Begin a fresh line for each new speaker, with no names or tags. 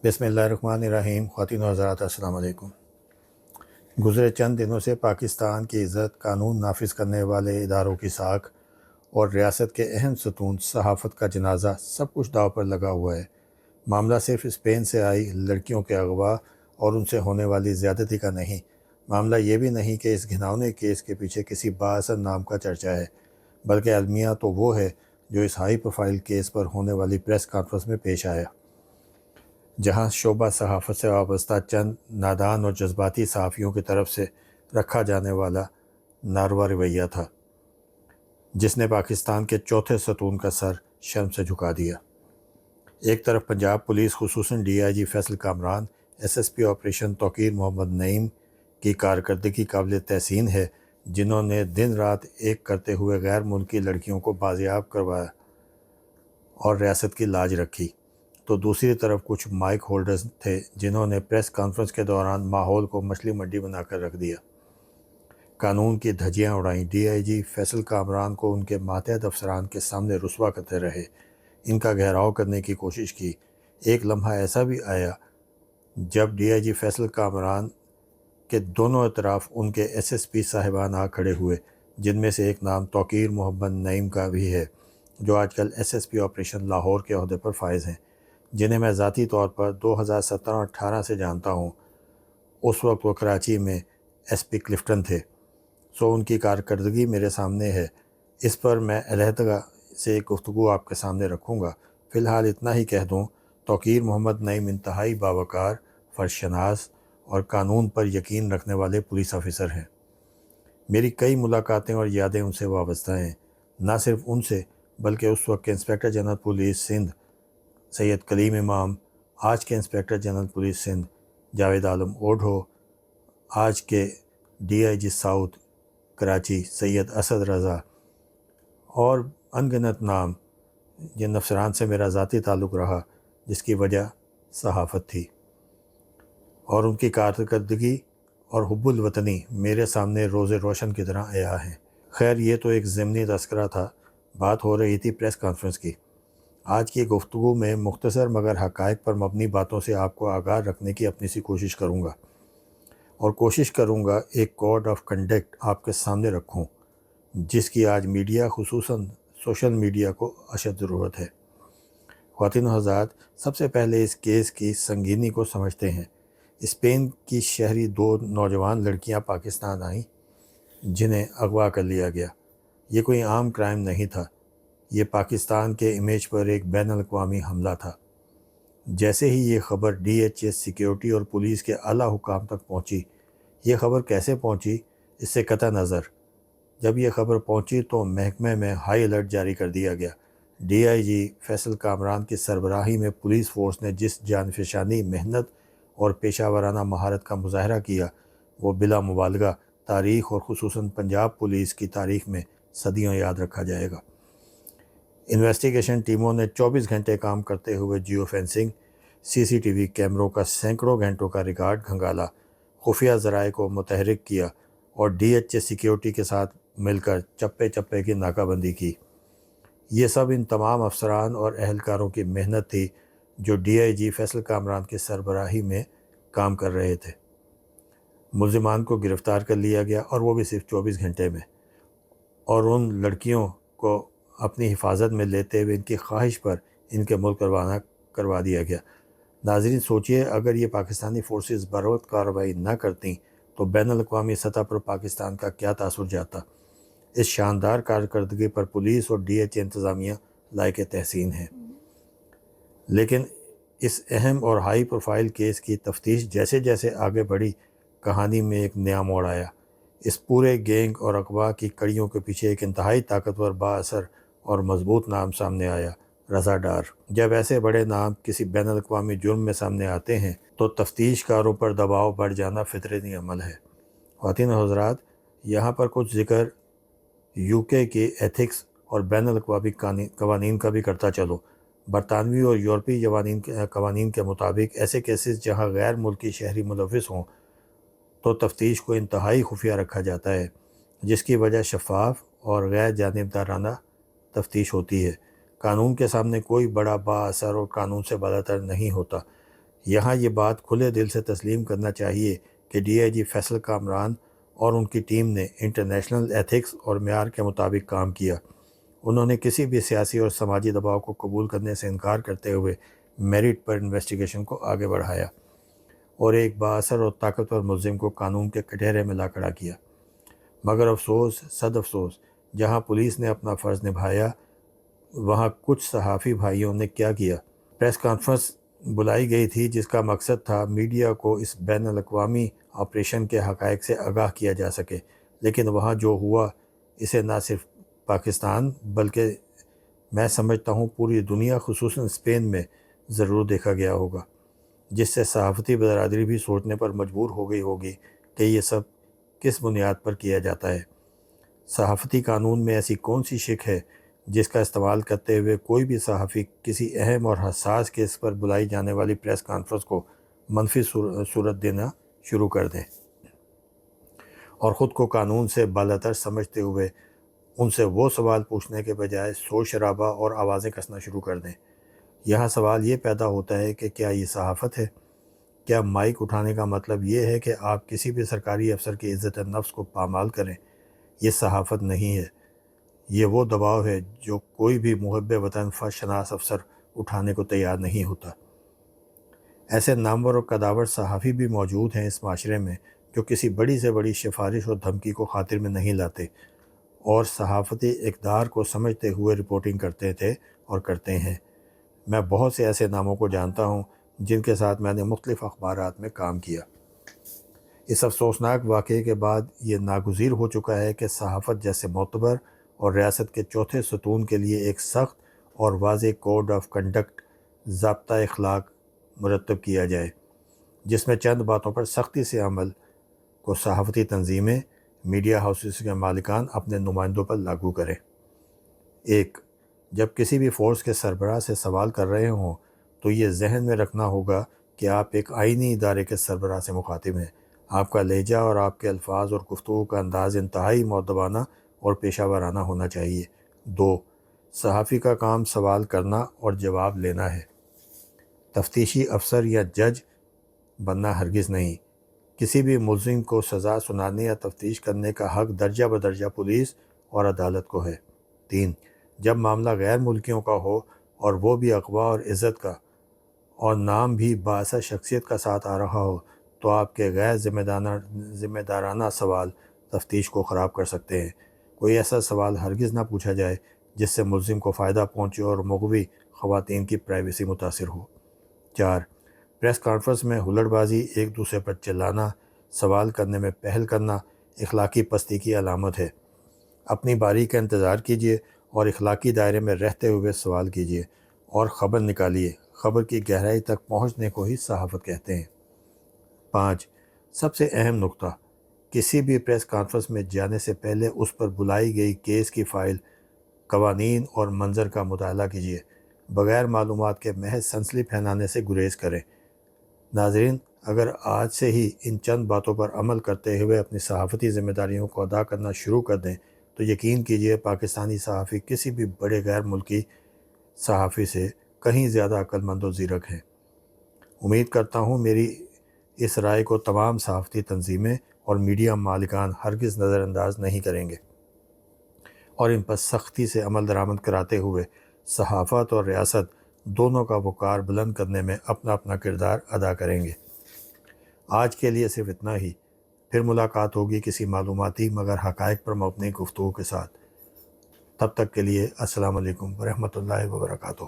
बिस्मिल्लाहिर्रहमानिर्रहीम। ख़वातीन व हज़रात अस्सलाम वालेकुम। गुज़रे चंद दिनों से पाकिस्तान की इज़्ज़त, कानून नाफिज करने वाले इदारों की साख और रियासत के अहम सतून सहाफ़त का जनाजा सब कुछ दाव पर लगा हुआ है। मामला सिर्फ स्पेन से आई लड़कियों के अगवा और उनसे होने वाली ज़्यादती का नहीं। मामला ये भी नहीं कि इस घिनौने केस के पीछे किसी बाअसर नाम का चर्चा है, बल्कि अलमिया तो वो है जो इस हाई प्रोफाइल केस पर होने वाली प्रेस कॉन्फ्रेंस में पेश आया, जहां शोबा सहाफ़त से वाबस्ता चंद नादान और जज्बाती सहाफ़ियों की तरफ से रखा जाने वाला नारवा रवैया था, जिसने पाकिस्तान के चौथे सतून का सर शर्म से झुका दिया। एक तरफ पंजाब पुलिस खुसूसन DIG Faisal Kamran, SSP operation Tauqeer Mohammad Naeem की कारकर्दगी काबिल तहसीन है, जिन्होंने दिन रात एक करते हुए गैर मुल्की लड़कियों को बाजियाब करवाया और रियासत की लाज रखी, तो दूसरी तरफ कुछ माइक होल्डर्स थे जिन्होंने प्रेस कॉन्फ्रेंस के दौरान माहौल को मछली मंडी बनाकर रख दिया, कानून की धज्जियाँ उड़ाईं, DIG फैसल कामरान को उनके मातहत अफसरान के सामने रुस्वा करते रहे, इनका घेराव करने की कोशिश की। एक लम्हा ऐसा भी आया जब DIG फैसल कामरान के दोनों अतराफ उनके SSP साहिबान आ खड़े हुए, जिनमें से एक नाम तौकीर मोहम्मद नईम का भी है, जो आजकल SSP ऑपरेशन लाहौर के अहदे पर फाइज हैं, जिन्हें मैं ज़ाती तौर पर 2017-18 से जानता हूँ। उस वक्त वो कराची में SP क्लिफ्टन थे, सो उनकी कारकर्दगी मेरे सामने है। इस पर मैं अलहदगा से एक गुफ्तगू आपके सामने रखूँगा। फ़िलहाल इतना ही कह दूँ, तौकीर मोहम्मद नईम इंतहाई बावकार, फ़र्शनास और कानून पर यकीन रखने वाले पुलिस ऑफिसर हैं। मेरी कई मुलाकातें और यादें उनसे वाबस्ता हैं, ना सिर्फ उनसे बल्कि उस वक्त के inspector general police Sindh Syed Kaleem Imam, आज के inspector general police Sindh Javed Alam Odho, आज के DIG साउथ कराची सैयद असद रज़ा और अनगिनत नाम जिन अफसरान से मेरा ज़ाती ताल्लुक़ रहा, जिसकी वजह सहाफ़त थी और उनकी कारकर्दगी और हुब्बुल वतनी मेरे सामने रोज़े रोशन की तरह आया है। खैर, ये तो एक ज़िमनी तज़किरा था, बात हो रही थी प्रेस कॉन्फ्रेंस की। आज की गुफ्तगू में मुख्तसर मगर हक़ाइक़ पर मबनी बातों से आपको आगाह रखने की अपनी सी कोशिश करूँगा और कोशिश करूँगा एक कोड ऑफ कंडक्ट आपके सामने रखूँ, जिसकी आज मीडिया खुसूसन सोशल मीडिया को अशद ज़रूरत है। ख़वातीन व हज़रात, सबसे पहले इस केस की संगीनी को समझते हैं। स्पेन की शहरी दो नौजवान लड़कियां पाकिस्तान आईं, जिन्हें अगवा कर लिया गया। ये कोई आम क्राइम नहीं था, ये पाकिस्तान के इमेज पर एक बैनुल-अक़वामी हमला था। जैसे ही ये ख़बर DHS सिक्योरिटी और पुलिस के आला हुकाम तक पहुंची, ये ख़बर कैसे पहुंची इससे कतई नज़र। जब ये ख़बर पहुंची तो महकमे में हाई अलर्ट जारी कर दिया गया। DIG फैसल कामरान की सरबराही में पुलिस फ़ोर्स ने जिस जानफशानी, मेहनत और पेशा वराना महारत का मुज़ाहरा किया, वो बिला मुबालगा तारीख़ और खुसूसन पंजाब पुलिस की तारीख़ में सदियों याद रखा जाएगा। इन्वेस्टिगेशन टीमों ने 24 घंटे काम करते हुए जियो फेंसिंग, CCTV कैमरों का सैकड़ों घंटों का रिकॉर्ड खंगाला, खुफिया ज़राए को मुतहरिक किया और DHS सिक्योरिटी के साथ मिलकर चप्पे चप्पे की नाकाबंदी की। ये सब इन तमाम अफसरान और अहलकारों की मेहनत थी जो DIG फैसल कामरान की सरबराही में काम कर रहे थे। मुल्ज़िमान को गिरफ़्तार कर लिया गया और वो भी सिर्फ 24 घंटे में, और उन लड़कियों को अपनी हिफाजत में लेते हुए इनकी ख्वाहिश पर इनके मुल्क रवाना करवा दिया गया। नाज़रीन, सोचिए, अगर ये पाकिस्तानी फ़ोर्सेस बरवक्त कार्रवाई न करती तो बैनुल-अक़वामी सतह पर पाकिस्तान का क्या तासुर जाता। इस शानदार कारकर्दगी पर पुलिस और DH इंतज़ामिया लायक तहसीन है। लेकिन इस अहम और हाई प्रोफाइल केस की तफ्तीश जैसे जैसे आगे बढ़ी, कहानी में एक नया मोड़ आया। इस पूरे गैंग और अगवा की कड़ियों के पीछे एक इंतहाई ताकतवर, बाअसर और मजबूत नाम सामने आया, रज़ा डार। जब ऐसे बड़े नाम किसी बैनुल-अक़वामी जुर्म में सामने आते हैं तो तफ्तीशकारों पर दबाव बढ़ जाना फितरती अमल है। ख़वातीन व हज़रात, यहाँ पर कुछ ज़िक्र UK के एथिक्स और बैनुल-अक़वामी कवानीन का भी करता चलो। बरतानवी और यूरोपीय कवानीन के मुताबिक ऐसे केसेस जहाँ गैर मुल्की शहरी मुलविस हों तो तफ्तीश को इंतहाई खुफिया रखा जाता है, जिसकी वजह शफाफ और गैर जानिबदाराना तफ्तीश होती है। कानून के सामने कोई बड़ा बाअसर और कानून से बालातर नहीं होता। یہاں یہ بات کھلے دل سے تسلیم کرنا چاہیے کہ ڈی آئی جی فیصل کامران اور ان کی ٹیم نے انٹرنیشنل ایتھکس اور معیار کے مطابق کام کیا۔ انہوں نے کسی بھی سیاسی اور سماجی دباؤ کو قبول کرنے سے انکار کرتے ہوئے میرٹ پر انویسٹیگیشن کو آگے بڑھایا اور ایک بااثر اور طاقتور ملزم کو قانون کے کٹہرے میں لا کھڑا کیا۔ مگر افسوس، صد افسوس، جہاں پولیس نے اپنا فرض نبھایا، وہاں کچھ صحافی بھائیوں نے کیا کیا۔ پریس کانفرنس بلائی گئی تھی جس کا مقصد تھا میڈیا کو اس بین الاقوامی آپریشن کے حقائق سے آگاہ کیا جا سکے، لیکن وہاں جو ہوا اسے نہ صرف پاکستان بلکہ میں سمجھتا ہوں پوری دنیا خصوصاً اسپین میں ضرور دیکھا گیا ہوگا، جس سے صحافتی برادری بھی سوچنے پر مجبور ہو گئی ہوگی کہ یہ سب کس بنیاد پر کیا جاتا ہے۔ صحافتی قانون میں ایسی کون سی شک ہے جس کا استعمال کرتے ہوئے کوئی بھی صحافی کسی اہم اور حساس کیس پر بلائی جانے والی پریس کانفرنس کو منفی صورت دینا شروع کر دیں اور خود کو قانون سے بالاتر سمجھتے ہوئے ان سے وہ سوال پوچھنے کے بجائے شور شرابہ اور آوازیں کسنا شروع کر دیں۔ یہاں سوال یہ پیدا ہوتا ہے کہ کیا یہ صحافت ہے؟ کیا مائک اٹھانے کا مطلب یہ ہے کہ آپ کسی بھی سرکاری افسر کی عزت نفس کو پامال کریں؟ یہ صحافت نہیں ہے، یہ وہ دباؤ ہے جو کوئی بھی محب وطن شناس افسر اٹھانے کو تیار نہیں ہوتا۔ ایسے نامور اور قداور صحافی بھی موجود ہیں اس معاشرے میں جو کسی بڑی سے بڑی سفارش اور دھمکی کو خاطر میں نہیں لاتے اور صحافتی اقدار کو سمجھتے ہوئے رپورٹنگ کرتے تھے اور کرتے ہیں۔ میں بہت سے ایسے ناموں کو جانتا ہوں جن کے ساتھ میں نے مختلف اخبارات میں کام کیا۔ اس افسوسناک واقعے کے بعد یہ ناگزیر ہو چکا ہے کہ صحافت جیسے معتبر اور ریاست کے چوتھے ستون کے لیے ایک سخت اور واضح کوڈ آف کنڈکٹ، ضابطہ اخلاق مرتب کیا جائے، جس میں چند باتوں پر سختی سے عمل کو صحافتی تنظیمیں، میڈیا ہاؤسز کے مالکان اپنے نمائندوں پر لاگو کریں۔ 1. جب کسی بھی فورس کے سربراہ سے سوال کر رہے ہوں تو یہ ذہن میں رکھنا ہوگا کہ آپ ایک آئینی ادارے کے سربراہ سے مخاطب ہیں۔ آپ کا لہجہ اور آپ کے الفاظ اور گفتگو کا انداز انتہائی مؤدبانہ اور پیشہ ورانہ ہونا چاہیے۔ 2. صحافی کا کام سوال کرنا اور جواب لینا ہے، تفتیشی افسر یا جج بننا ہرگز نہیں۔ کسی بھی ملزم کو سزا سنانے یا تفتیش کرنے کا حق درجہ بدرجہ پولیس اور عدالت کو ہے۔ 3. جب معاملہ غیر ملکیوں کا ہو اور وہ بھی اغوا اور عزت کا اور نام بھی بااثر شخصیت کا ساتھ آ رہا ہو تو آپ کے غیر ذمہ دارانہ سوال تفتیش کو خراب کر سکتے ہیں۔ کوئی ایسا سوال ہرگز نہ پوچھا جائے جس سے ملزم کو فائدہ پہنچے اور مغوی خواتین کی پرائیویسی متاثر ہو۔ 4. پریس کانفرنس میں ہلڑ بازی، ایک دوسرے پر چلانا، سوال کرنے میں پہل کرنا اخلاقی پستی کی علامت ہے۔ اپنی باری کا انتظار کیجیے اور اخلاقی دائرے میں رہتے ہوئے سوال کیجیے اور خبر نکالیے۔ خبر کی گہرائی تک پہنچنے کو ہی صحافت کہتے ہیں۔ 5. سب سے اہم نقطہ، کسی بھی پریس کانفرنس میں جانے سے پہلے اس پر بلائی گئی کیس کی فائل، قوانین اور منظر کا مطالعہ کیجیے۔ بغیر معلومات کے محض سنسنی پھیلانے سے گریز کریں۔ ناظرین، اگر آج سے ہی ان چند باتوں پر عمل کرتے ہوئے اپنی صحافتی ذمہ داریوں کو ادا کرنا شروع کر دیں تو یقین کیجیے پاکستانی صحافی کسی بھی بڑے غیر ملکی صحافی سے کہیں زیادہ عقل مند و زیرک ہیں۔ امید کرتا ہوں میری اس رائے کو تمام صحافتی تنظیمیں اور میڈیا مالکان ہرگز نظر انداز نہیں کریں گے اور ان پر سختی سے عمل درآمد کراتے ہوئے صحافت اور ریاست دونوں کا وقار بلند کرنے میں اپنا اپنا کردار ادا کریں گے۔ آج کے لیے صرف اتنا ہی، پھر ملاقات ہوگی کسی معلوماتی مگر حقائق پر مبنی گفتگو کے ساتھ۔ تب تک کے لیے السلام علیکم ورحمۃ اللہ وبرکاتہ۔